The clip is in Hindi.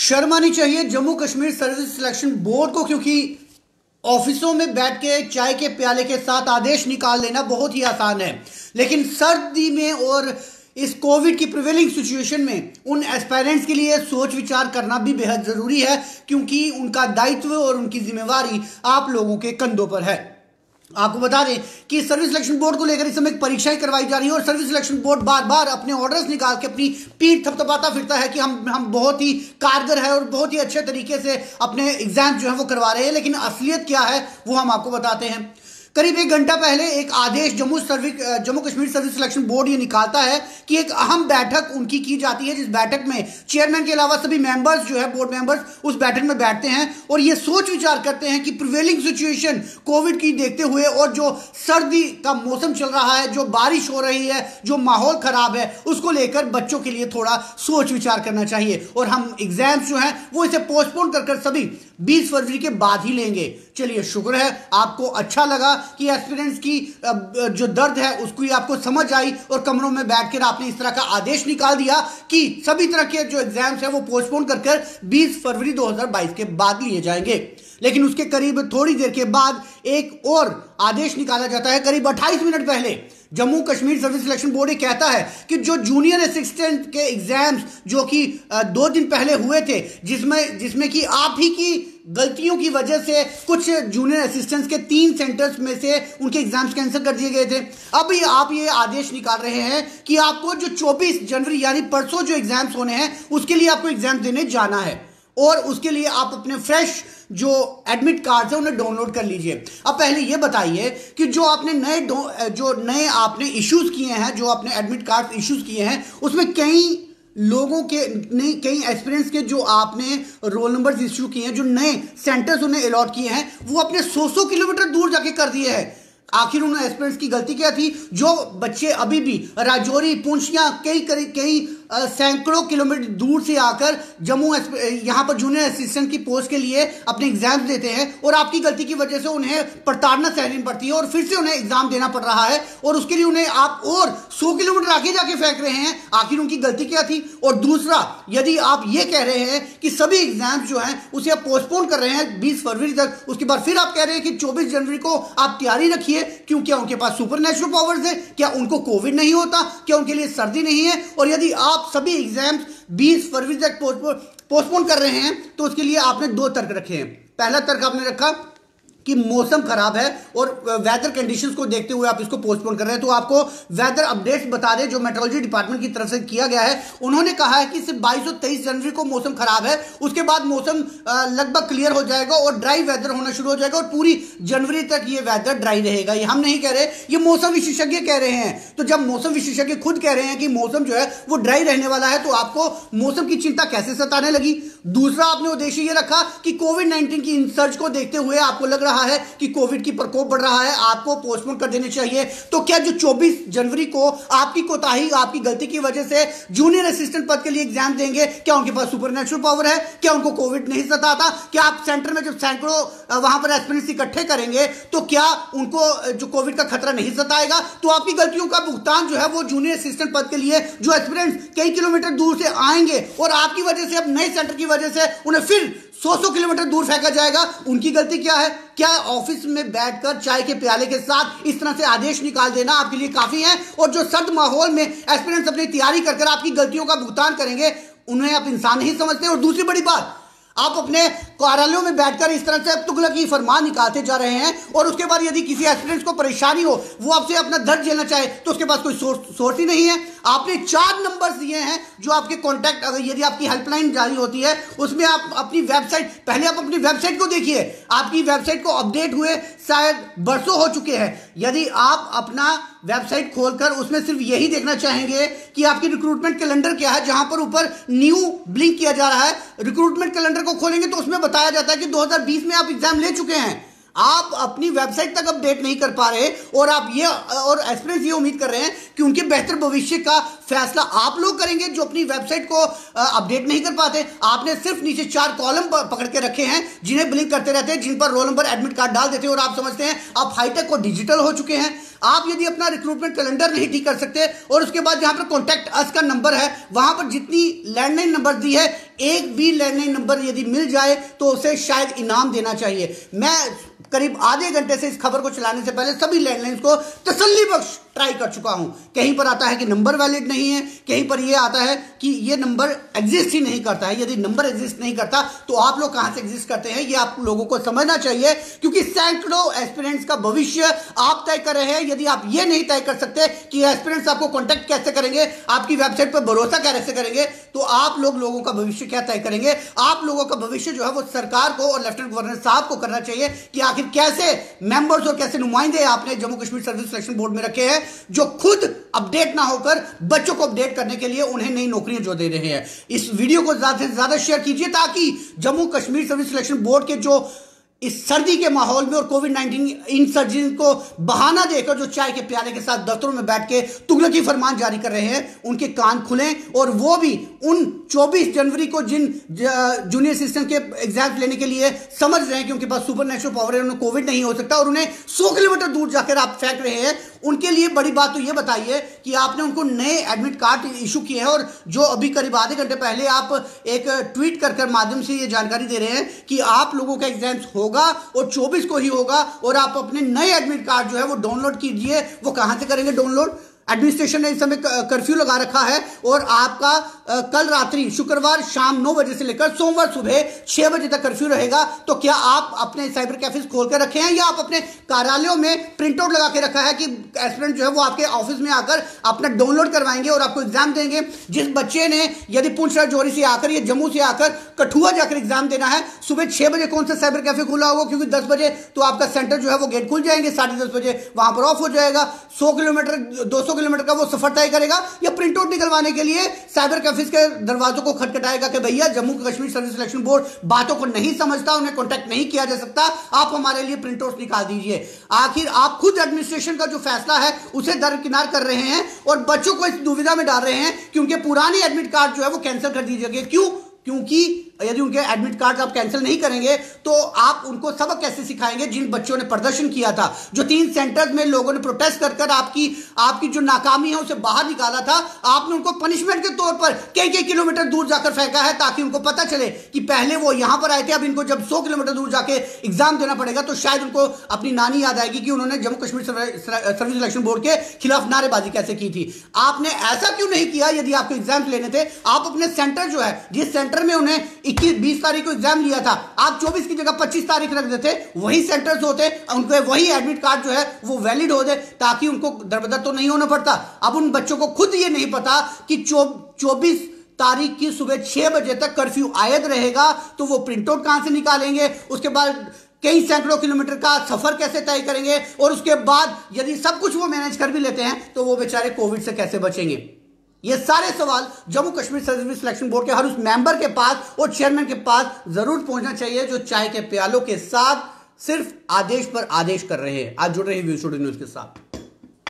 शर्म आनी चाहिए Jammu Kashmir service selection board को, क्योंकि ऑफिसों में बैठ के चाय के प्याले के साथ आदेश निकाल लेना बहुत ही आसान है, लेकिन सर्दी में और इस कोविड की प्रिवेलिंग सिचुएशन में उन एस्पायरेंट्स के लिए सोच विचार करना भी बेहद जरूरी है, क्योंकि उनका दायित्व और उनकी जिम्मेवारी आप लोगों के कंधों पर है। आपको बता दें कि सर्विस सिलेक्शन बोर्ड को लेकर इस समय परीक्षाएं करवाई जा रही है और सर्विस सिलेक्शन बोर्ड बार बार अपने ऑर्डर्स निकाल के अपनी पीठ थपथपाता फिरता है कि हम बहुत ही कारगर है और बहुत ही अच्छे तरीके से अपने एग्जाम जो है वो करवा रहे हैं, लेकिन असलियत क्या है वो हम आपको बताते हैं। करीब 1 घंटा पहले एक आदेश Jammu Kashmir service selection board ये निकालता है कि एक अहम बैठक उनकी की जाती है, जिस बैठक में चेयरमैन के अलावा सभी मेंबर्स जो है बोर्ड मेंबर्स उस बैठक में बैठते हैं और ये सोच विचार करते हैं कि प्रिवेलिंग सिचुएशन कोविड की देखते हुए और जो सर्दी का मौसम चल रहा है, जो बारिश हो रही है, जो माहौल खराब है, उसको लेकर बच्चों के लिए थोड़ा सोच विचार करना चाहिए और हम एग्जाम्स जो है वो इसे पोस्टपोन कर सभी 20 फरवरी के बाद ही लेंगे। चलिए, शुक्र है आपको अच्छा लगा कि एस्पिरेंट्स की जो दर्द है उसको आपको समझ आई और कमरों में बैठकर आपने इस तरह का आदेश निकाल दिया कि सभी तरह के जो एग्जाम्स हैं वो पोस्टपोन कर 20 फरवरी 2022 के बाद लिए जाएंगे। लेकिन उसके करीब थोड़ी देर के बाद एक और आदेश निकाला जाता है। करीब 28 मिनट पहले Jammu Kashmir service selection board ये कहता है कि जो जूनियर असिस्टेंट के एग्जाम्स जो कि 2 दिन पहले हुए थे, जिसमें कि आप ही की गलतियों की वजह से कुछ जूनियर असिस्टेंट्स के 3 सेंटर्स में से उनके एग्जाम्स कैंसिल कर दिए गए थे। अब आप ये आदेश निकाल रहे हैं कि आपको जो 24 जनवरी यानी परसों जो एग्जाम्स होने हैं उसके लिए आपको एग्जाम देने जाना है और उसके लिए आप अपने फ्रेश जो एडमिट कार्ड है उन्हें डाउनलोड कर लीजिए। अब पहले ये बताइए कि जो आपने नए आपने इश्यूज किए हैं, जो आपने एडमिट कार्ड इश्यूज किए हैं, उसमें कई लोगों के कई एक्सपीरियंस के जो आपने रोल नंबर्स इश्यू किए हैं, जो नए सेंटर्स उन्हें अलॉट किए हैं, वो अपने 100 किलोमीटर दूर जाके कर दिए हैं। आखिर उन एस्पिरेंट्स की गलती क्या थी? जो बच्चे अभी भी राजौरी, पुंछ या कई सैकड़ों किलोमीटर दूर से आकर जम्मू यहाँ पर जूनियर असिस्टेंट की पोस्ट के लिए अपने एग्जाम्स देते हैं और आपकी गलती की वजह से उन्हें प्रताड़ना सहनी पड़ती है और फिर से उन्हें एग्जाम देना पड़ रहा है और उसके लिए उन्हें आप और 100 किलोमीटर आगे जाके फेंक रहे हैं। आखिर उनकी गलती क्या थी? और दूसरा, यदि आप ये कह रहे हैं कि सभी एग्जाम्स जो हैं उसे आप पोस्टपोन कर रहे हैं 20 फरवरी तक, उसके बाद फिर आप कह रहे हैं कि 24 जनवरी को आप तैयारी रखिए, क्यों? क्या उनके पास सुपर नेचुरल पावर्स है? क्या उनको कोविड नहीं होता? क्या उनके लिए सर्दी नहीं है? और यदि आप सभी एग्जाम्स 20 फरवरी तक पोस्टपोन कर रहे हैं तो उसके लिए आपने 2 तर्क रखे हैं। पहला तर्क आपने रखा कि मौसम खराब है और वेदर कंडीशंस को देखते हुए आप इसको पोस्टपोन कर रहे हैं। तो आपको वेदर अपडेट्स बता दें जो मेट्रोलॉजी डिपार्टमेंट की तरफ से किया गया है। उन्होंने कहा है कि सिर्फ 22 और 23 जनवरी को मौसम खराब है, उसके बाद मौसम लगभग क्लियर हो जाएगा और ड्राई वेदर होना शुरू हो जाएगा और पूरी जनवरी तक ये वेदर ड्राई रहेगा। ये हम नहीं कह रहे, ये मौसम विशेषज्ञ कह रहे हैं। तो जब मौसम विशेषज्ञ खुद कह रहे हैं कि मौसम जो है वो ड्राई रहने वाला है, तो आपको मौसम की चिंता कैसे सताने लगी? दूसरा आपने उद्देश्य ये रखा कि कोविड-19 की इंसर्ज को देखते हुए आपको लग रहा है कि कोविड की प्रकोप बढ़ रहा है, आपको पोस्टपोन कर देने चाहिए। तो क्या जो 24 जनवरी को आपकी कोताही, आपकी गलती की वजह से जूनियर असिस्टेंट पद के लिए एग्जाम देंगे, क्या उनके पास सुपर नेचुरल पावर है? क्या उनको कोविड नहीं सताता? क्या आप सेंटर में जब सैकड़ों वहां पर एस्पिरेंट्स इकट्ठे करेंगे तो क्या उनको जो कोविड का खतरा नहीं सताएगा? तो आपकी गलतियों का भुगतान जो है वो जूनियर असिस्टेंट पद के लिए जो एस्पिरेंट्स कई किलोमीटर दूर से आएंगे और आपकी वजह से अब नए सेंटर की वजह से उन्हें फिर 100 किलोमीटर दूर फेंका जाएगा, उनकी गलती क्या है? क्या ऑफिस में बैठकर चाय के प्याले के साथ इस तरह से आदेश निकाल देना आपके लिए काफी है? और जो सर्द माहौल में एस्पिरेंट्स अपनी तैयारी कर आपकी गलतियों का भुगतान करेंगे, उन्हें आप इंसान नहीं समझते? और दूसरी बड़ी बात, आप अपने कार्यालयों में बैठकर इस तरह से तुगलकी फरमान निकालते जा रहे हैं और उसके बाद यदि किसी एस्पिरेंट्स को परेशानी हो, वो आपसे अपना दर्द झेलना चाहे तो उसके पास कोई सोर्स ही नहीं है। आपने 4 नंबर्स दिए हैं जो आपके कॉन्टैक्ट, अगर यदि आपकी हेल्पलाइन जारी होती है उसमें आप अपनी वेबसाइट, पहले आप अपनी वेबसाइट को देखिए। आपकी वेबसाइट को अपडेट हुए शायद बरसों हो चुके हैं। यदि आप अपना वेबसाइट खोलकर उसमें सिर्फ यही देखना चाहेंगे कि आपकी रिक्रूटमेंट कैलेंडर क्या है, जहां पर ऊपर न्यू ब्लिंक किया जा रहा है, रिक्रूटमेंट कैलेंडर को खोलेंगे तो उसमें बताया जाता है कि 2020 में आप एग्जाम ले चुके हैं। आप अपनी वेबसाइट तक अपडेट नहीं कर पा रहे और आप ये और एस्पिरेंट्स ये उम्मीद कर रहे हैं कि उनके बेहतर भविष्य का फैसला आप लोग करेंगे जो अपनी वेबसाइट को अपडेट नहीं कर पाते। आपने सिर्फ नीचे 4 कॉलम पकड़ के रखे हैं जिन्हें ब्लिंक करते रहते हैं, जिन पर रोल नंबर, एडमिट कार्ड डाल देते हैं और आप समझते हैं आप हाईटेक और डिजिटल हो चुके हैं। आप यदि अपना रिक्रूटमेंट कैलेंडर नहीं ठीक कर सकते और उसके बाद जहां पर कॉन्टैक्ट अस का नंबर है वहां पर जितनी लैंडलाइन नंबर दी है एक भी लैंडलाइन नंबर यदि मिल जाए तो उसे शायद इनाम देना चाहिए। मैं करीब आधे घंटे से इस खबर को चलाने से पहले सभी लैंडलाइंस को तसल्ली बख्श ट्राई कर चुका हूं। कहीं पर आता है कि नंबर वैलिड नहीं है, कहीं पर यह आता है कि यह नंबर एग्जिस्ट ही नहीं करता है। यदि नंबर एग्जिस्ट नहीं करता तो आप लोग कहां से एग्जिस्ट करते हैं, यह आप लोगों को समझना चाहिए, क्योंकि सैकड़ों एस्पिरेंट्स का भविष्य आप तय कर रहे हैं। यदि आप यह नहीं तय कर सकते कि एस्पिरेंट्स आपको कॉन्टैक्ट कैसे करेंगे, आपकी वेबसाइट पर भरोसा कैसे करेंगे, तो आप लोगों का भविष्य क्या तय करेंगे। आप लोगों का भविष्य जो है वो सरकार को और लेफ्टिनेंट गवर्नर साहब को करना चाहिए कि आखिर कैसे मेंबर्स और कैसे नुमाइंदे आपने Jammu Kashmir service selection board में रखे हैं, जो खुद अपडेट ना होकर बच्चों को अपडेट करने के लिए उन्हें नई नौकरियां जो दे रहे हैं। इस वीडियो को ज्यादा से ज्यादा शेयर कीजिए ताकि Jammu Kashmir service selection board के जो इस सर्दी के माहौल में और कोविड-19 इंसर्जेंस को बहाना देकर जो चाय के प्याले के साथ दफ्तरों में बैठ के तुगलकी फरमान जारी कर रहे हैं, उनके कान खुलें और वो भी उन 24 जनवरी को जिन जूनियर असिस्टेंट के एग्जाम लेने के लिए समझ रहे हैं कि उनके पास सुपर नेचुरल पावर है, उन्हें कोविड नहीं हो सकता और उन्हें 100 किलोमीटर दूर जाकर आप फेंक रहे हैं, उनके लिए बड़ी बात तो यह बताइए कि आपने उनको नए एडमिट कार्ड इशू किए हैं। और जो अभी करीब आधे घंटे पहले आप एक ट्वीट कर माध्यम से यह जानकारी दे रहे हैं कि आप लोगों का एग्जाम होगा और 24 को ही होगा और आप अपने नए एडमिट कार्ड जो है वो डाउनलोड कीजिए। वो कहां से करेंगे डाउनलोड? एडमिनिस्ट्रेशन ने इस समय कर्फ्यू लगा रखा है और आपका कल रात्रि शुक्रवार शाम 9 बजे से लेकर सोमवार सुबह 6 बजे तक कर्फ्यू रहेगा। तो क्या आप अपने साइबर कैफेज खोल कर रखे हैं या आप अपने कार्यालयों में प्रिंट आउट लगा के रखा है कि एस्पिरेंट जो है वो आपके ऑफिस में आकर अपना डाउनलोड करवाएंगे और आपको एग्जाम देंगे? जिस बच्चे ने यदि पुंछ राजौरी से आकर या जम्मू से आकर कठुआ जाकर एग्जाम देना है, सुबह 6 बजे कौन सा साइबर कैफे खुला होगा? क्योंकि 10 बजे तो आपका सेंटर जो है वो गेट खुल जाएंगे, 10:30 बजे वहां पर ऑफ हो जाएगा। 100 किलोमीटर 200 किलोमीटर का वो सफर तय करेगा या प्रिंट आउट निकलवाने के लिए साइबर कैफेज के दरवाजों को खटखटाएगा कि भैया Jammu Kashmir service selection board बातों को नहीं समझता, उन्हें कांटेक्ट नहीं किया जा सकता, आप हमारे लिए प्रिंट आउट निकाल दीजिए। आखिर आप खुद एडमिनिस्ट्रेशन का जो फैसला है उसे दरकिनार कर रहे हैं और बच्चों को इस दुविधा में डाल रहे हैं कि उनके पुराने एडमिट कार्ड जो है वो कैंसिल कर दीजिए। क्यों? क्योंकि यदि उनके एडमिट कार्ड आप कैंसिल नहीं करेंगे तो आप उनको सबक कैसे सिखाएंगे? जिन बच्चों ने प्रदर्शन किया था, जो 3 सेंटर्स में लोगों ने प्रोटेस्ट कर आपकी जो नाकामी है उसे बाहर निकाला था, आपने उनको पनिशमेंट के तौर पर कई किलोमीटर दूर जाकर फेंका है ताकि उनको पता चले कि पहले वो यहां पर आए थे, अब इनको जब 100 किलोमीटर दूर जाके एग्जाम देना पड़ेगा तो शायद उनको अपनी नानी याद आएगी कि उन्होंने Jammu Kashmir service selection board के खिलाफ नारेबाजी कैसे की थी। आपने ऐसा क्यों नहीं किया? यदि आपको एग्जाम लेने थे, आप अपने सेंटर जो है, जिस सेंटर में उन्हें 21-20 तारीख को एग्जाम लिया था, आप 24 की जगह 25 तारीख रख देते, वही सेंटर्स होते, उनके वही एडमिट कार्ड जो है वो वैलिड हो जाए ताकि उनको दरबदर तो नहीं होना पड़ता। अब उन बच्चों को खुद ये नहीं पता कि 24 तारीख की सुबह 6 बजे तक कर्फ्यू आयद रहेगा, तो वो प्रिंट आउट कहां से निकालेंगे? उसके बाद कई सैकड़ों किलोमीटर का सफर कैसे तय करेंगे? और उसके बाद यदि सब कुछ वो मैनेज कर भी लेते हैं तो वो बेचारे कोविड से कैसे बचेंगे? ये सारे सवाल Jammu Kashmir service selection board के हर उस मेंबर के पास और चेयरमैन के पास जरूर पहुंचना चाहिए जो चाय के प्यालों के साथ सिर्फ आदेश पर आदेश कर रहे हैं। आज जुड़ रहे हैं व्यू स्टूडियो न्यूज के साथ।